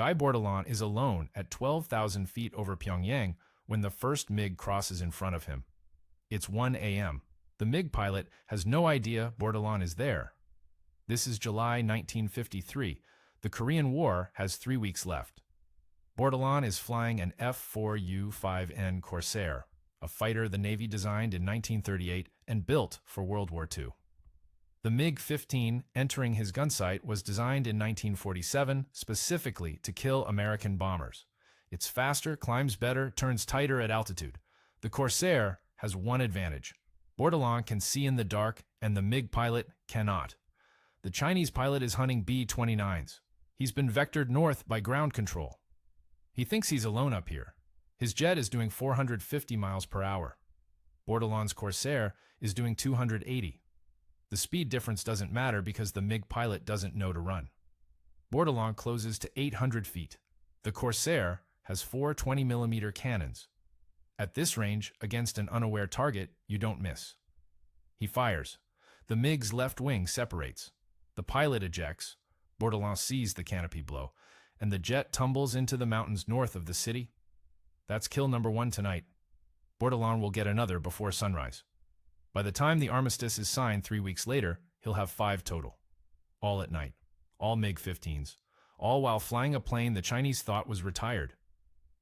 Guy Bordelon is alone at 12,000 feet over Pyongyang when the first MiG crosses in front of him. It's 1 a.m. The MiG pilot has no idea Bordelon is there. This is July 1953. The Korean War has 3 weeks left. Bordelon is flying an F4U Corsair, a fighter the Navy designed in 1938 and built for World War II. The MiG-15 entering his gunsight was designed in 1947 specifically to kill American bombers. It's faster, climbs better, turns tighter at altitude. The Corsair has one advantage. Bordelon can see in the dark, and the MiG pilot cannot. The Chinese pilot is hunting B-29s. He's been vectored north by ground control. He thinks he's alone up here. His jet is doing 450 miles per hour. Bordelon's Corsair is doing 280. The speed difference doesn't matter because the MiG pilot doesn't know to run. Bordelon closes to 800 feet. The Corsair has 4 20mm cannons. At this range, against an unaware target, you don't miss. He fires. The MiG's left wing separates. The pilot ejects. Bordelon sees the canopy blow, and the jet tumbles into the mountains north of the city. That's kill number 1 tonight. Bordelon will get another before sunrise. By the time the armistice is signed 3 weeks later, he'll have 5 total. All at night. All MiG-15s. All while flying a plane the Chinese thought was retired.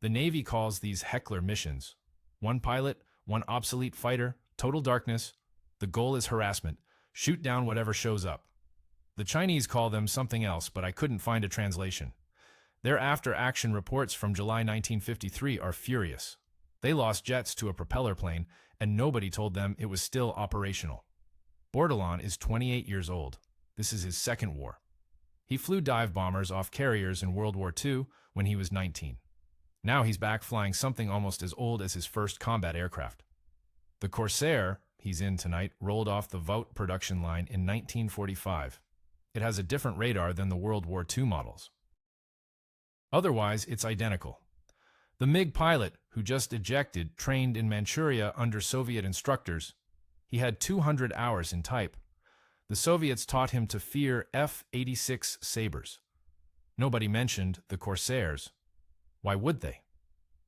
The Navy calls these heckler missions. 1 pilot, 1 obsolete fighter, total darkness. The goal is harassment. Shoot down whatever shows up. The Chinese call them something else, but I couldn't find a translation. Their after-action reports from July 1953 are furious. They lost jets to a propeller plane, and nobody told them it was still operational. Bordelon is 28 years old. This is his second war. He flew dive bombers off carriers in World War II when he was 19. Now he's back flying something almost as old as his first combat aircraft. The Corsair he's in tonight rolled off the Vought production line in 1945. It has a different radar than the World War II models. Otherwise, it's identical. The MiG pilot, who just ejected, trained in Manchuria under Soviet instructors. He had 200 hours in type. The Soviets taught him to fear F-86 Sabres. Nobody mentioned the Corsairs. Why would they?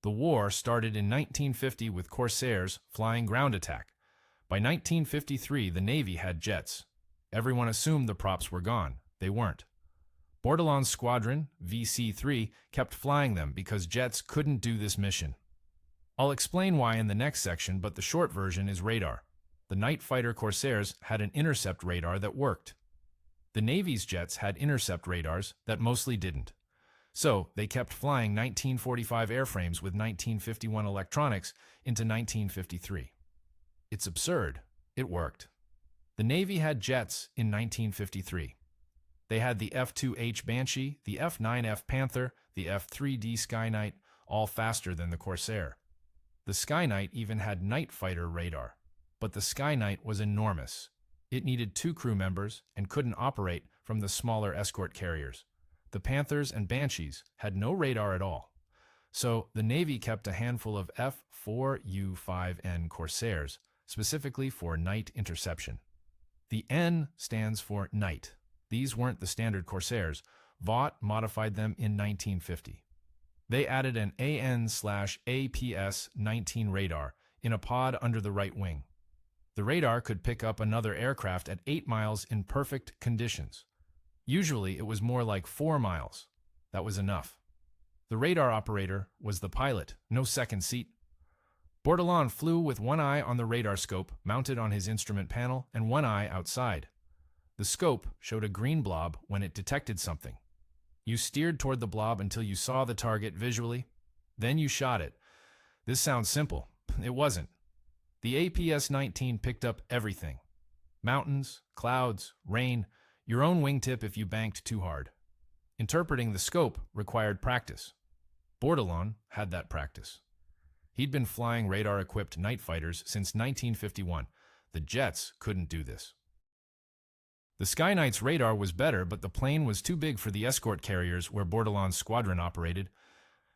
The war started in 1950 with Corsairs flying ground attack. By 1953, the Navy had jets. Everyone assumed the props were gone. They weren't. Bordelon's squadron, VC-3, kept flying them because jets couldn't do this mission. I'll explain why in the next section, but the short version is radar. The night fighter Corsairs had an intercept radar that worked. The Navy's jets had intercept radars that mostly didn't. So they kept flying 1945 airframes with 1951 electronics into 1953. It's absurd. It worked. The Navy had jets in 1953. They had the F-2H Banshee, the F-9F Panther, the F-3D Skyknight, all faster than the Corsair. The Skyknight even had night fighter radar. But the Skyknight was enormous. It needed 2 crew members and couldn't operate from the smaller escort carriers. The Panthers and Banshees had no radar at all. So the Navy kept a handful of F4U Corsairs, specifically for night interception. The N stands for night. These weren't the standard Corsairs. Vought modified them in 1950. They added an AN/APS-19 radar in a pod under the right wing. The radar could pick up another aircraft at 8 miles in perfect conditions. Usually it was more like 4 miles. That was enough. The radar operator was the pilot, no second seat. Bordelon flew with one eye on the radar scope mounted on his instrument panel and one eye outside. The scope showed a green blob when it detected something. You steered toward the blob until you saw the target visually. Then you shot it. This sounds simple. It wasn't. The APS-19 picked up everything. Mountains, clouds, rain, your own wingtip if you banked too hard. Interpreting the scope required practice. Bordelon had that practice. He'd been flying radar-equipped night fighters since 1951. The jets couldn't do this. The Skyknight's radar was better, but the plane was too big for the escort carriers where Bordelon's squadron operated.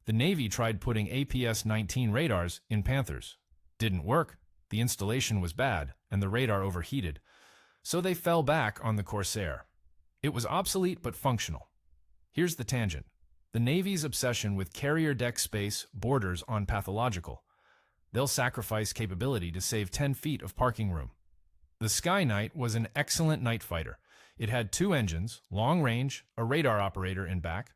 The Navy tried putting APS-19 radars in Panthers. Didn't work. The installation was bad, and the radar overheated. So they fell back on the Corsair. It was obsolete but functional. Here's the tangent. The Navy's obsession with carrier deck space borders on pathological. They'll sacrifice capability to save 10 feet of parking room. The Sky Knight was an excellent night fighter. It had 2 engines, long range, a radar operator in back,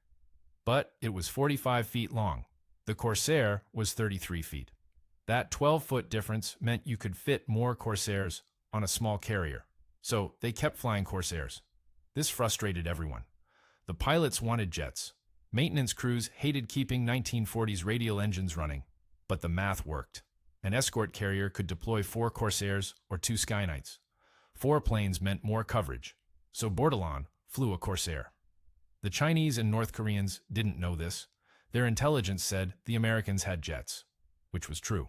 but it was 45 feet long. The Corsair was 33 feet. That 12-foot difference meant you could fit more Corsairs on a small carrier. So they kept flying Corsairs. This frustrated everyone. The pilots wanted jets. Maintenance crews hated keeping 1940s radial engines running, but the math worked. An escort carrier could deploy 4 Corsairs or 2 Sky Knights. 4 planes meant more coverage, so Bordelon flew a Corsair. The Chinese and North Koreans didn't know this. Their intelligence said the Americans had jets, which was true.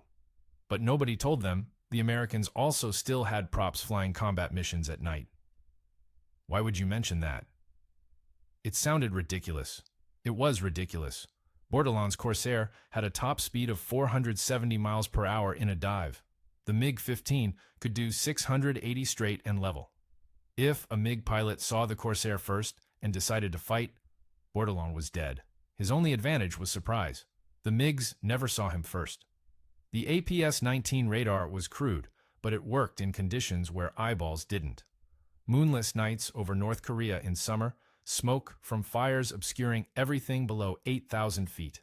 But nobody told them the Americans also still had props flying combat missions at night. Why would you mention that? It sounded ridiculous. It was ridiculous. Bordelon's Corsair had a top speed of 470 miles per hour in a dive. The MiG-15 could do 680 straight and level. If a MiG pilot saw the Corsair first and decided to fight, Bordelon was dead. His only advantage was surprise. The MiGs never saw him first. The APS-19 radar was crude, but it worked in conditions where eyeballs didn't. Moonless nights over North Korea in summer, smoke from fires obscuring everything below 8,000 feet.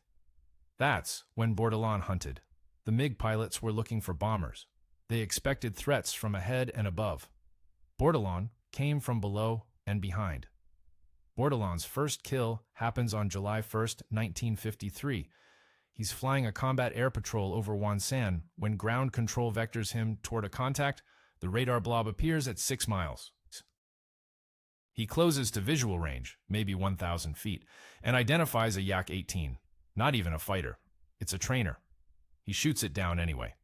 That's when Bordelon hunted. The MiG pilots were looking for bombers. They expected threats from ahead and above. Bordelon came from below and behind. Bordelon's first kill happens on July 1st, 1953. He's flying a combat air patrol over Wonsan when ground control vectors him toward a contact. The radar blob appears at 6 miles. He closes to visual range, maybe 1,000 feet, and identifies a Yak-18. Not even a fighter. It's a trainer. He shoots it down anyway.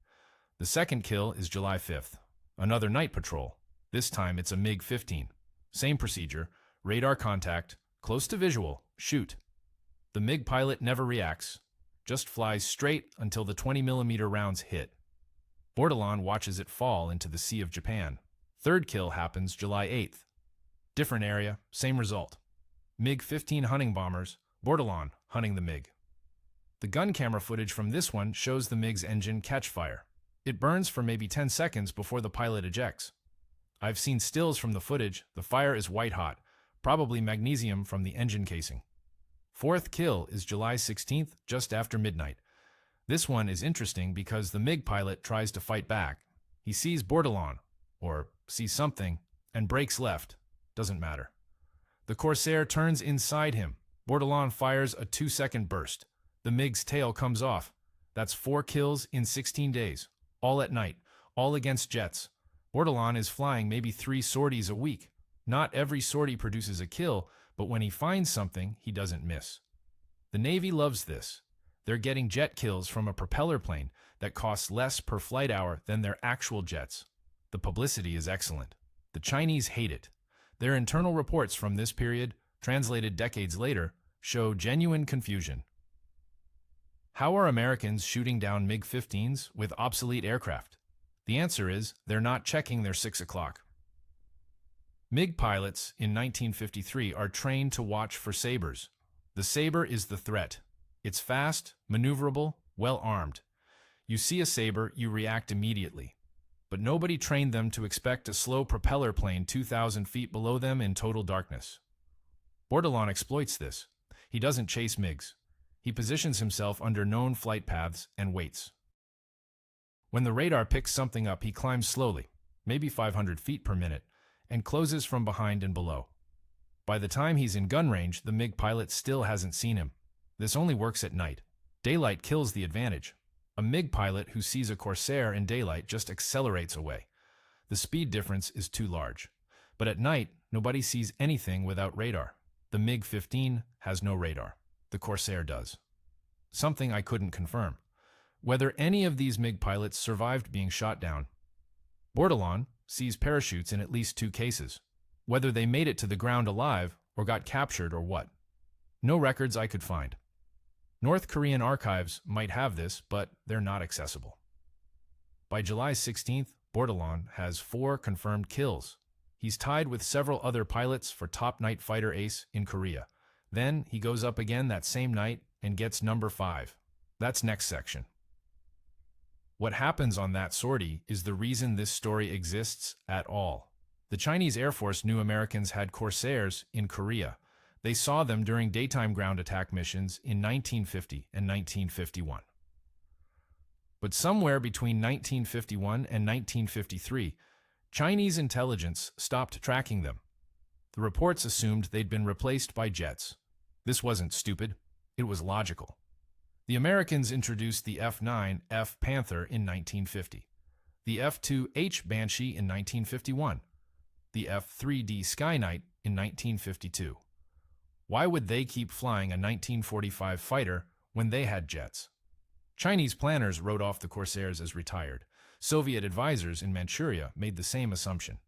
The second kill is July 5th. Another night patrol. This time it's a MiG-15. Same procedure. Radar contact, close to visual, shoot. The MiG pilot never reacts, just flies straight until the 20mm rounds hit. Bordelon watches it fall into the Sea of Japan. Third kill happens July 8th. Different area, same result. MiG-15 hunting bombers, Bordelon hunting the MiG. The gun camera footage from this one shows the MiG's engine catch fire. It burns for maybe 10 seconds before the pilot ejects. I've seen stills from the footage. The fire is white hot, probably magnesium from the engine casing. Fourth kill is July 16th, just after midnight. This one is interesting because the MiG pilot tries to fight back. He sees Bordelon, or sees something, and breaks left. Doesn't matter. The Corsair turns inside him. Bordelon fires a 2-second burst. The MiG's tail comes off. That's 4 kills in 16 days. All at night. All against jets. Bordelon is flying maybe 3 sorties a week. Not every sortie produces a kill, but when he finds something, he doesn't miss. The Navy loves this. They're getting jet kills from a propeller plane that costs less per flight hour than their actual jets. The publicity is excellent. The Chinese hate it. Their internal reports from this period, translated decades later, show genuine confusion. How are Americans shooting down MiG-15s with obsolete aircraft? The answer is they're not checking their 6 o'clock. MiG pilots in 1953 are trained to watch for Sabres. The Sabre is the threat. It's fast, maneuverable, well-armed. You see a Sabre, you react immediately. But nobody trained them to expect a slow propeller plane 2,000 feet below them in total darkness. Bordelon exploits this. He doesn't chase MiGs. He positions himself under known flight paths and waits. When the radar picks something up, he climbs slowly, maybe 500 feet per minute, and closes from behind and below. By the time he's in gun range, the MiG pilot still hasn't seen him. This only works at night. Daylight kills the advantage. A MiG pilot who sees a Corsair in daylight just accelerates away. The speed difference is too large. But at night, nobody sees anything without radar. The MiG-15 has no radar. The Corsair does. Something I couldn't confirm. Whether any of these MiG pilots survived being shot down. Bordelon sees parachutes in at least 2 cases. Whether they made it to the ground alive or got captured or what. No records I could find. North Korean archives might have this, but they're not accessible. By July 16th, Bordelon has 4 confirmed kills. He's tied with several other pilots for top night fighter ace in Korea. Then he goes up again that same night and gets number 5. That's next section. What happens on that sortie is the reason this story exists at all. The Chinese Air Force knew Americans had Corsairs in Korea. They saw them during daytime ground attack missions in 1950 and 1951. But somewhere between 1951 and 1953, Chinese intelligence stopped tracking them. The reports assumed they'd been replaced by jets. This wasn't stupid. It was logical. The Americans introduced the F-9F Panther in 1950, the F-2H Banshee in 1951, the F-3D Skynight in 1952. Why would they keep flying a 1945 fighter when they had jets? Chinese planners wrote off the Corsairs as retired. Soviet advisors in Manchuria made the same assumption.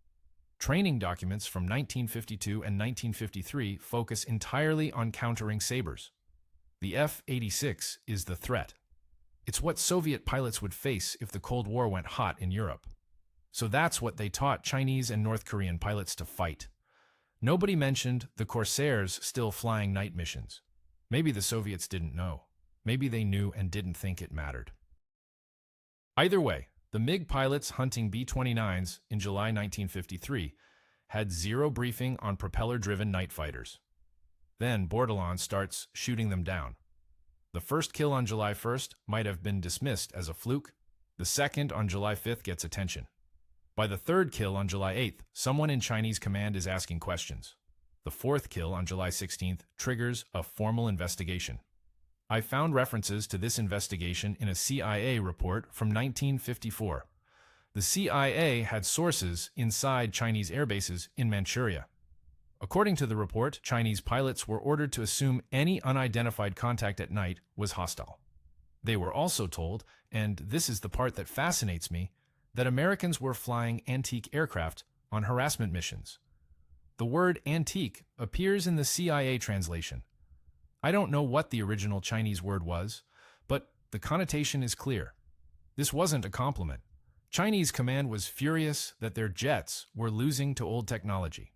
Training documents from 1952 and 1953 focus entirely on countering Sabres. The F-86 is the threat. It's what Soviet pilots would face if the Cold War went hot in Europe. So that's what they taught Chinese and North Korean pilots to fight. Nobody mentioned the Corsairs still flying night missions. Maybe the Soviets didn't know. Maybe they knew and didn't think it mattered. Either way, the MiG pilots hunting B-29s in July 1953 had zero briefing on propeller-driven night fighters. Then Bordelon starts shooting them down. The first kill on July 1st might have been dismissed as a fluke. The second on July 5th gets attention. By the third kill on July 8th, someone in Chinese command is asking questions. The fourth kill on July 16th triggers a formal investigation. I found references to this investigation in a CIA report from 1954. The CIA had sources inside Chinese air bases in Manchuria. According to the report, Chinese pilots were ordered to assume any unidentified contact at night was hostile. They were also told, and this is the part that fascinates me, that Americans were flying antique aircraft on harassment missions. The word antique appears in the CIA translation. I don't know what the original Chinese word was, but the connotation is clear. This wasn't a compliment. Chinese command was furious that their jets were losing to old technology.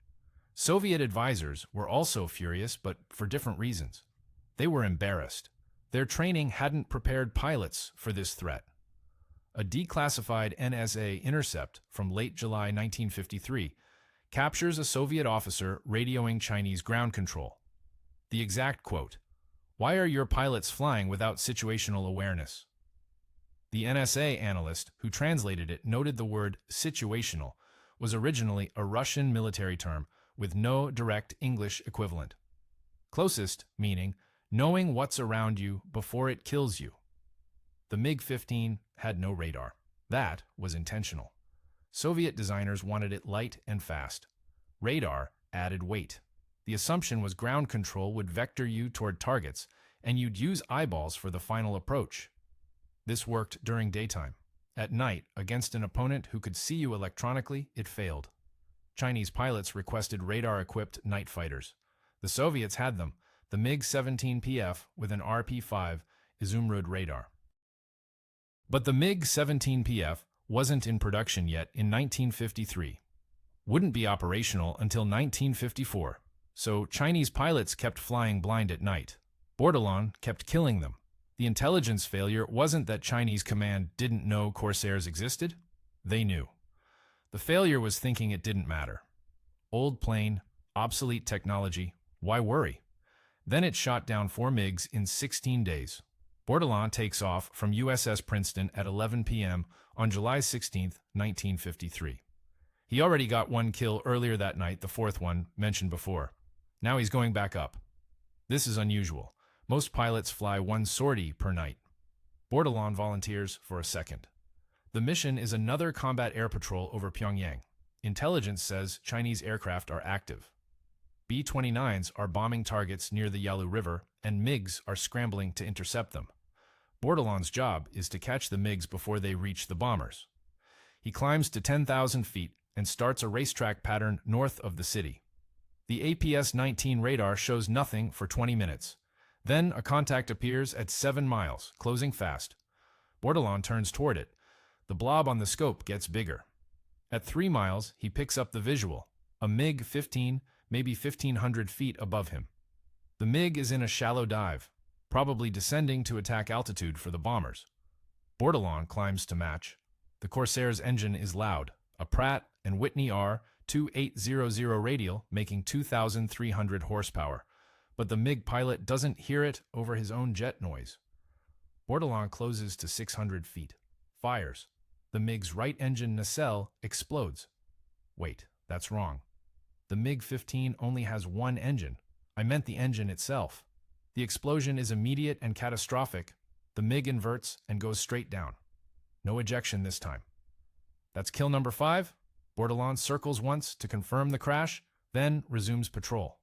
Soviet advisors were also furious, but for different reasons. They were embarrassed. Their training hadn't prepared pilots for this threat. A declassified NSA intercept from late July 1953 captures a Soviet officer radioing Chinese ground control. The exact quote, "Why are your pilots flying without situational awareness?" The NSA analyst who translated it noted the word situational was originally a Russian military term with no direct English equivalent. Closest meaning knowing what's around you before it kills you. The MiG-15 had no radar. That was intentional. Soviet designers wanted it light and fast. Radar added weight. The assumption was ground control would vector you toward targets, and you'd use eyeballs for the final approach. This worked during daytime. At night, against an opponent who could see you electronically, it failed. Chinese pilots requested radar-equipped night fighters. The Soviets had them, the MiG-17PF with an RP-5 Izumrud radar. But the MiG-17PF wasn't in production yet in 1953. Wouldn't be operational until 1954, so Chinese pilots kept flying blind at night. Bordelon kept killing them. The intelligence failure wasn't that Chinese command didn't know Corsairs existed. They knew. The failure was thinking it didn't matter. Old plane, obsolete technology, why worry? Then it shot down 4 MiGs in 16 days. Bordelon takes off from USS Princeton at 11 p.m. on July 16, 1953. He already got 1 kill earlier that night, the 4th one mentioned before. Now he's going back up. This is unusual. Most pilots fly 1 sortie per night. Bordelon volunteers for a second. The mission is another combat air patrol over Pyongyang. Intelligence says Chinese aircraft are active. B-29s are bombing targets near the Yalu River, and MiGs are scrambling to intercept them. Bordelon's job is to catch the MiGs before they reach the bombers. He climbs to 10,000 feet and starts a racetrack pattern north of the city. The APS-19 radar shows nothing for 20 minutes. Then a contact appears at 7 miles, closing fast. Bordelon turns toward it. The blob on the scope gets bigger. At 3 miles, he picks up the visual, a MiG-15, maybe 1,500 feet above him. The MiG is in a shallow dive, probably descending to attack altitude for the bombers. Bordelon climbs to match. The Corsair's engine is loud, a Pratt & Whitney R2800 radial making 2,300 horsepower, but the MiG pilot doesn't hear it over his own jet noise. Bordelon closes to 600 feet, fires. The MiG's right engine nacelle explodes. Wait, that's wrong. The MiG-15 only has one engine. I meant the engine itself. The explosion is immediate and catastrophic. The MiG inverts and goes straight down. No ejection this time. That's kill number 5. Bordelon circles once to confirm the crash, then resumes patrol.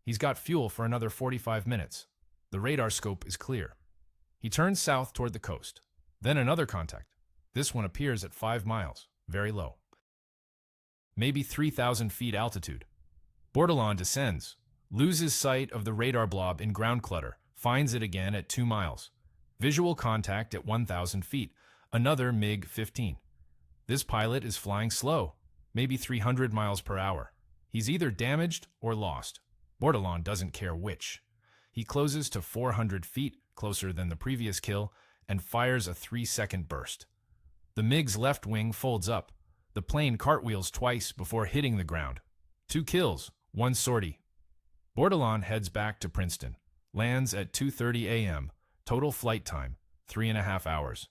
He's got fuel for another 45 minutes. The radar scope is clear. He turns south toward the coast. Then another contact. This one appears at 5 miles, very low. Maybe 3,000 feet altitude. Bordelon descends, loses sight of the radar blob in ground clutter, finds it again at 2 miles. Visual contact at 1,000 feet, another MiG-15. This pilot is flying slow, maybe 300 miles per hour. He's either damaged or lost. Bordelon doesn't care which. He closes to 400 feet, closer than the previous kill, and fires a 3-second burst. The MiG's left wing folds up. The plane cartwheels twice before hitting the ground. 2 kills, 1 sortie. Bordelon heads back to Princeton, lands at 2:30 a.m., total flight time, 3.5 hours.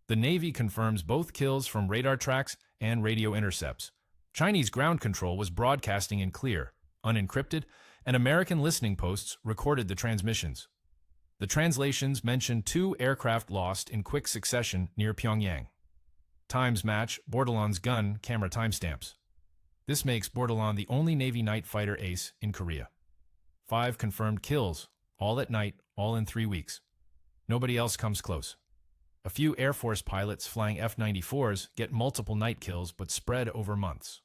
The Navy confirms both kills from radar tracks and radio intercepts. Chinese ground control was broadcasting in clear, unencrypted, and American listening posts recorded the transmissions. The translations mention 2 aircraft lost in quick succession near Pyongyang. Times match Bordelon's gun camera timestamps. This makes Bordelon the only Navy night fighter ace in Korea. 5 confirmed kills, all at night, all in 3 weeks. Nobody else comes close. A few Air Force pilots flying F-94s get multiple night kills but spread over months.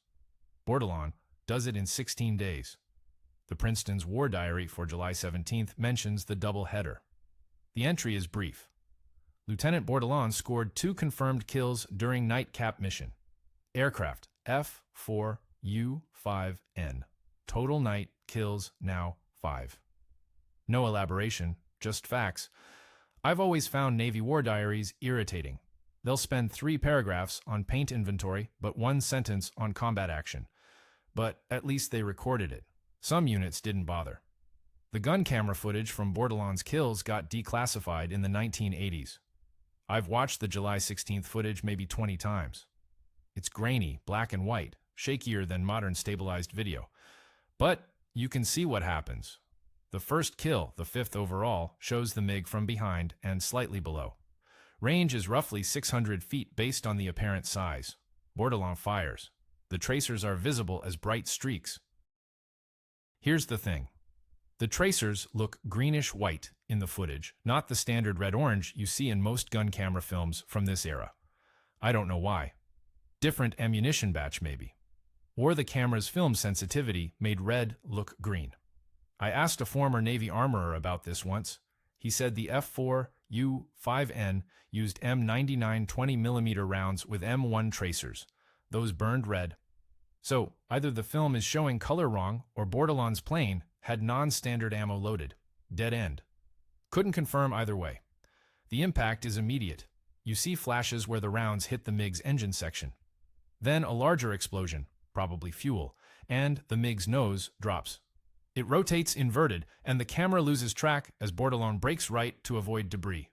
Bordelon does it in 16 days. The Princeton's War Diary for July 17th mentions the double header. The entry is brief. Lieutenant Bordelon scored 2 confirmed kills during nightcap mission. Aircraft F4U 5N. Total night kills now 5. No elaboration, just facts. I've always found Navy war diaries irritating. They'll spend 3 paragraphs on paint inventory, but 1 sentence on combat action. But at least they recorded it. Some units didn't bother. The gun camera footage from Bordelon's kills got declassified in the 1980s. I've watched the July 16th footage maybe 20 times. It's grainy, black and white, shakier than modern stabilized video. But you can see what happens. The first kill, the 5th overall, shows the MiG from behind and slightly below. Range is roughly 600 feet based on the apparent size. Bordelon fires. The tracers are visible as bright streaks. Here's the thing. The tracers look greenish-white in the footage, not the standard red-orange you see in most gun camera films from this era. I don't know why. Different ammunition batch, maybe. Or the camera's film sensitivity made red look green. I asked a former Navy armorer about this once. He said the F4U 5N used M99 20mm rounds with M1 tracers. Those burned red. So, either the film is showing color wrong or Bordelon's plane had non-standard ammo loaded. Dead end. Couldn't confirm either way. The impact is immediate. You see flashes where the rounds hit the MiG's engine section. Then a larger explosion, probably fuel, and the MiG's nose drops. It rotates inverted, and the camera loses track as Bordelon brakes right to avoid debris.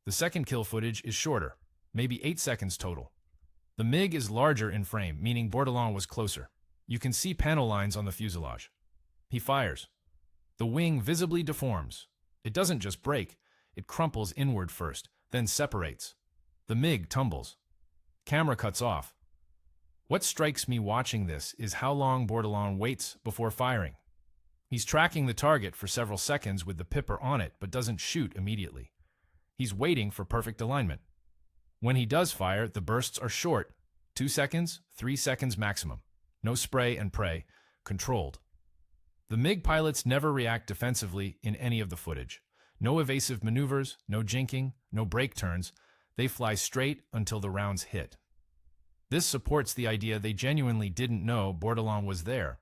The second kill footage is shorter, maybe 8 seconds total. The MiG is larger in frame, meaning Bordelon was closer. You can see panel lines on the fuselage. He fires. The wing visibly deforms. It doesn't just break, it crumples inward first, then separates. The MiG tumbles. Camera cuts off. What strikes me watching this is how long Bordelon waits before firing. He's tracking the target for several seconds with the pipper on it, but doesn't shoot immediately. He's waiting for perfect alignment. When he does fire, the bursts are short, 2 seconds, 3 seconds maximum. No spray and pray, controlled. The MiG pilots never react defensively in any of the footage. No evasive maneuvers, no jinking, no brake turns. They fly straight until the rounds hit. This supports the idea they genuinely didn't know Bordelon was there.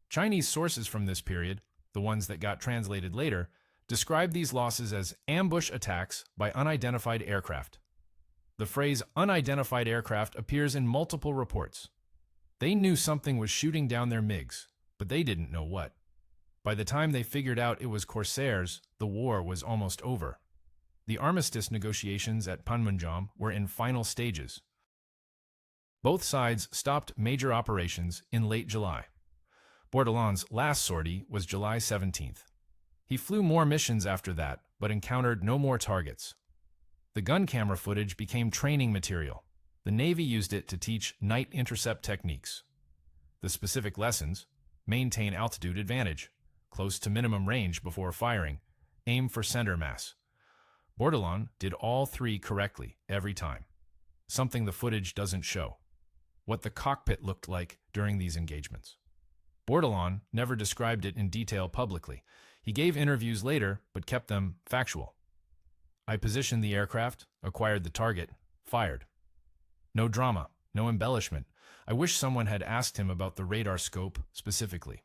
Chinese sources from this period, the ones that got translated later, described these losses as ambush attacks by unidentified aircraft. The phrase unidentified aircraft appears in multiple reports. They knew something was shooting down their MiGs, but they didn't know what. By the time they figured out it was Corsairs, the war was almost over. The armistice negotiations at Panmunjom were in final stages. Both sides stopped major operations in late July. Bordelon's last sortie was July 17th. He flew more missions after that, but encountered no more targets. The gun camera footage became training material. The Navy used it to teach night intercept techniques. The specific lessons: maintain altitude advantage, close to minimum range before firing, aim for center mass. Bordelon did all three correctly every time, something the footage doesn't show. What the cockpit looked like during these engagements. Bordelon never described it in detail publicly. He gave interviews later, but kept them factual. I positioned the aircraft, acquired the target, fired. No drama, no embellishment. I wish someone had asked him about the radar scope specifically.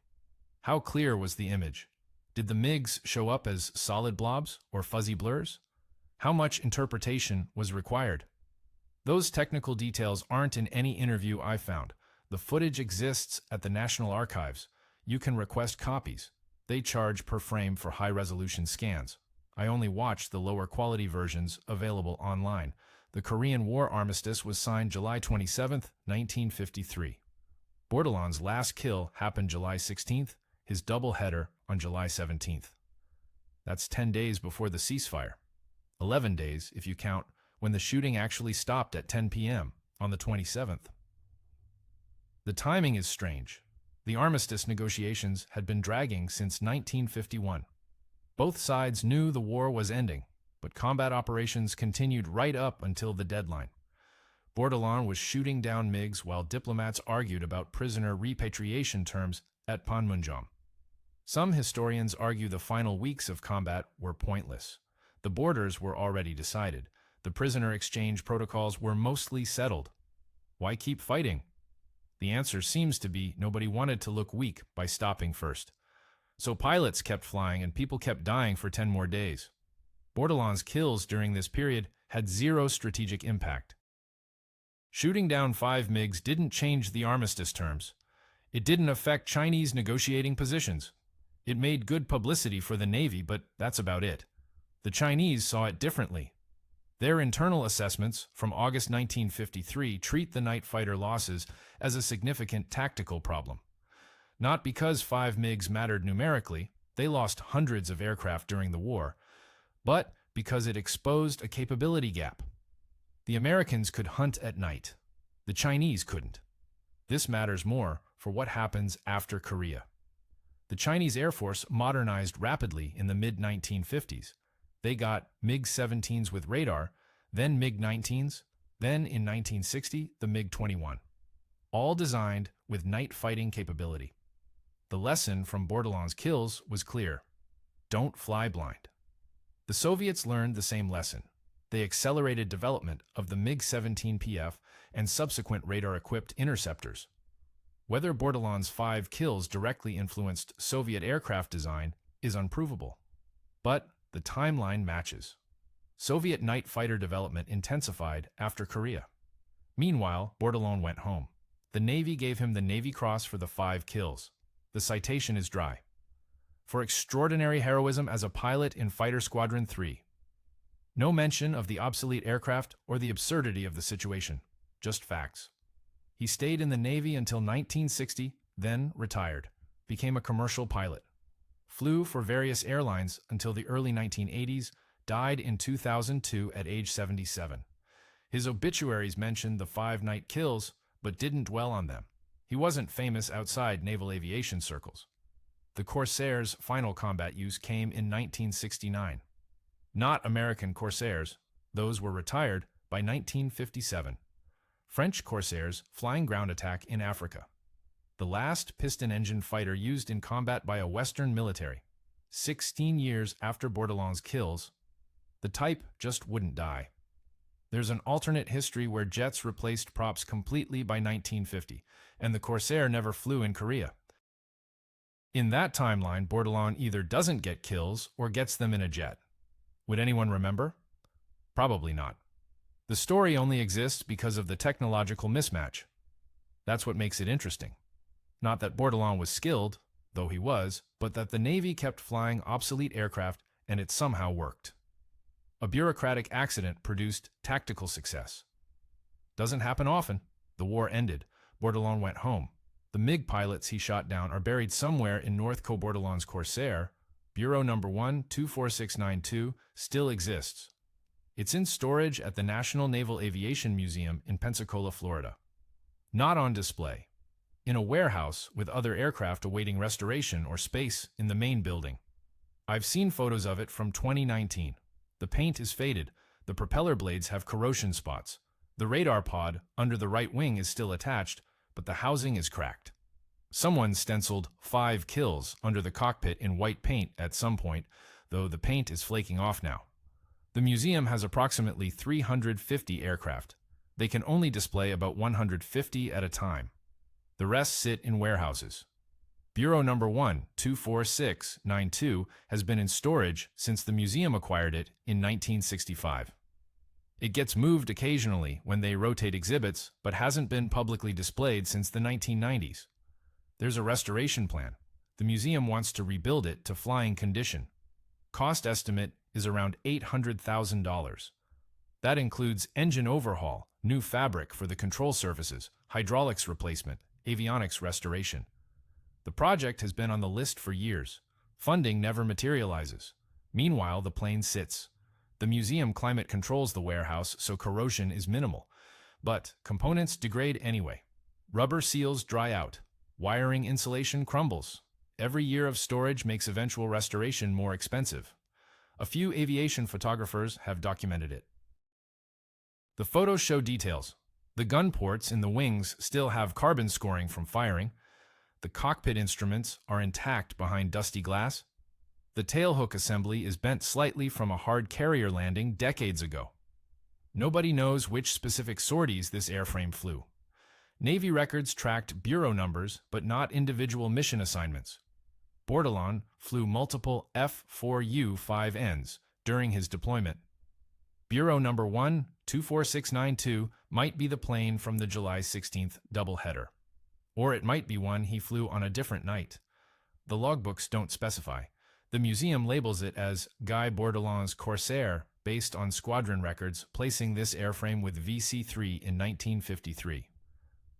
How clear was the image? Did the MiGs show up as solid blobs or fuzzy blurs? How much interpretation was required? Those technical details aren't in any interview I found. The footage exists at the National Archives. You can request copies. They charge per frame for high-resolution scans. I only watched the lower-quality versions available online. The Korean War armistice was signed July 27, 1953. Bordelon's last kill happened July 16th, his double-header on July 17th. That's 10 days before the ceasefire. 11 days, if you count, when the shooting actually stopped at 10 p.m. on the 27th. The timing is strange. The armistice negotiations had been dragging since 1951. Both sides knew the war was ending, but combat operations continued right up until the deadline. Bordelon was shooting down MiGs while diplomats argued about prisoner repatriation terms at Panmunjom. Some historians argue the final weeks of combat were pointless. The borders were already decided. The prisoner exchange protocols were mostly settled. Why keep fighting? The answer seems to be nobody wanted to look weak by stopping first. So pilots kept flying and people kept dying for 10 more days. Bordelon's kills during this period had zero strategic impact. Shooting down 5 MiGs didn't change the armistice terms. It didn't affect Chinese negotiating positions. It made good publicity for the Navy, but that's about it. The Chinese saw it differently. Their internal assessments from August 1953 treat the night fighter losses as a significant tactical problem. Not because 5 MiGs mattered numerically, they lost hundreds of aircraft during the war, but because it exposed a capability gap. The Americans could hunt at night. The Chinese couldn't. This matters more for what happens after Korea. The Chinese Air Force modernized rapidly in the mid-1950s. They got MiG-17s with radar, then MiG-19s, then in 1960, the MiG-21. All designed with night fighting capability. The lesson from Bordelon's kills was clear. Don't fly blind. The Soviets learned the same lesson. They accelerated development of the MiG-17PF and subsequent radar-equipped interceptors. Whether Bordelon's 5 kills directly influenced Soviet aircraft design is unprovable. But the timeline matches. Soviet night fighter development intensified after Korea. Meanwhile, Bordelon went home. The Navy gave him the Navy Cross for the 5 kills. The citation is dry. For extraordinary heroism as a pilot in Fighter Squadron 3. No mention of the obsolete aircraft or the absurdity of the situation. Just facts. He stayed in the Navy until 1960, then retired. Became a commercial pilot. Flew for various airlines until the early 1980s, died in 2002 at age 77. His obituaries mentioned the 5 night kills, but didn't dwell on them. He wasn't famous outside naval aviation circles. The Corsair's final combat use came in 1969. Not American Corsairs, those were retired by 1957. French Corsairs flying ground attack in Africa. The last piston-engine fighter used in combat by a Western military. 16 years after Bordelon's kills, the type just wouldn't die. There's an alternate history where jets replaced props completely by 1950, and the Corsair never flew in Korea. In that timeline, Bordelon either doesn't get kills or gets them in a jet. Would anyone remember? Probably not. The story only exists because of the technological mismatch. That's what makes it interesting. Not that Bordelon was skilled, though he was, but that the Navy kept flying obsolete aircraft and it somehow worked. A bureaucratic accident produced tactical success. Doesn't happen often. The war ended. Bordelon went home. The MiG pilots he shot down are buried somewhere in North Bordelon's Corsair. Bureau number 124692 still exists. It's in storage at the National Naval Aviation Museum in Pensacola, Florida. Not on display. In a warehouse with other aircraft awaiting restoration or space in the main building. I've seen photos of it from 2019. The paint is faded. The propeller blades have corrosion spots. The radar pod under the right wing is still attached, but the housing is cracked. Someone stenciled 5 kills under the cockpit in white paint at some point, though the paint is flaking off now. The museum has approximately 350 aircraft. They can only display about 150 at a time. The rest sit in warehouses. Bureau number 124692 has been in storage since the museum acquired it in 1965. It gets moved occasionally when they rotate exhibits, but hasn't been publicly displayed since the 1990s. There's a restoration plan. The museum wants to rebuild it to flying condition. Cost estimate is around $800,000. That includes engine overhaul, new fabric for the control surfaces, hydraulics replacement, avionics restoration. The project has been on the list for years. Funding never materializes. Meanwhile, the plane sits. The museum climate controls the warehouse so corrosion is minimal, but components degrade anyway. Rubber seals dry out. Wiring insulation crumbles. Every year of storage makes eventual restoration more expensive. A few aviation photographers have documented it. The photos show details. The gun ports in the wings still have carbon scoring from firing. The cockpit instruments are intact behind dusty glass. The tailhook assembly is bent slightly from a hard carrier landing decades ago. Nobody knows which specific sorties this airframe flew. Navy records tracked bureau numbers, but not individual mission assignments. Bordelon flew multiple F4U 5Ns during his deployment. Bureau number 124692 might be the plane from the July 16th doubleheader. Or it might be one he flew on a different night. The logbooks don't specify. The museum labels it as Guy Bordelon's Corsair based on squadron records, placing this airframe with VC-3 in 1953.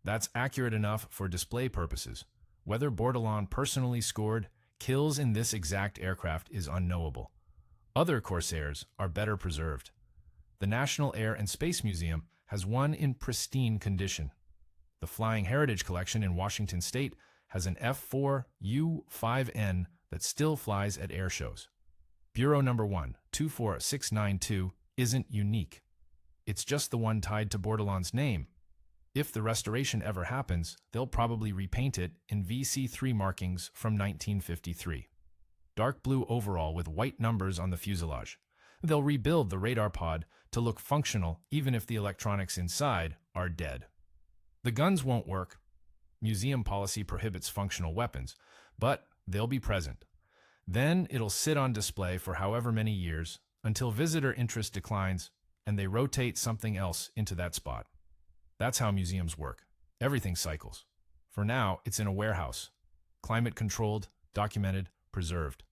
That's accurate enough for display purposes. Whether Bordelon personally scored kills in this exact aircraft is unknowable. Other Corsairs are better preserved. The National Air and Space Museum has one in pristine condition. The Flying Heritage Collection in Washington State has an F4U 5N that still flies at air shows. Bureau number 124692 isn't unique. It's just the one tied to Bordelon's name. If the restoration ever happens, they'll probably repaint it in VC-3 markings from 1953. Dark blue overall with white numbers on the fuselage. They'll rebuild the radar pod to look functional even if the electronics inside are dead. The guns won't work. Museum policy prohibits functional weapons, but they'll be present. Then it'll sit on display for however many years until visitor interest declines and they rotate something else into that spot. That's how museums work. Everything cycles. For now, it's in a warehouse. Climate controlled, documented, preserved.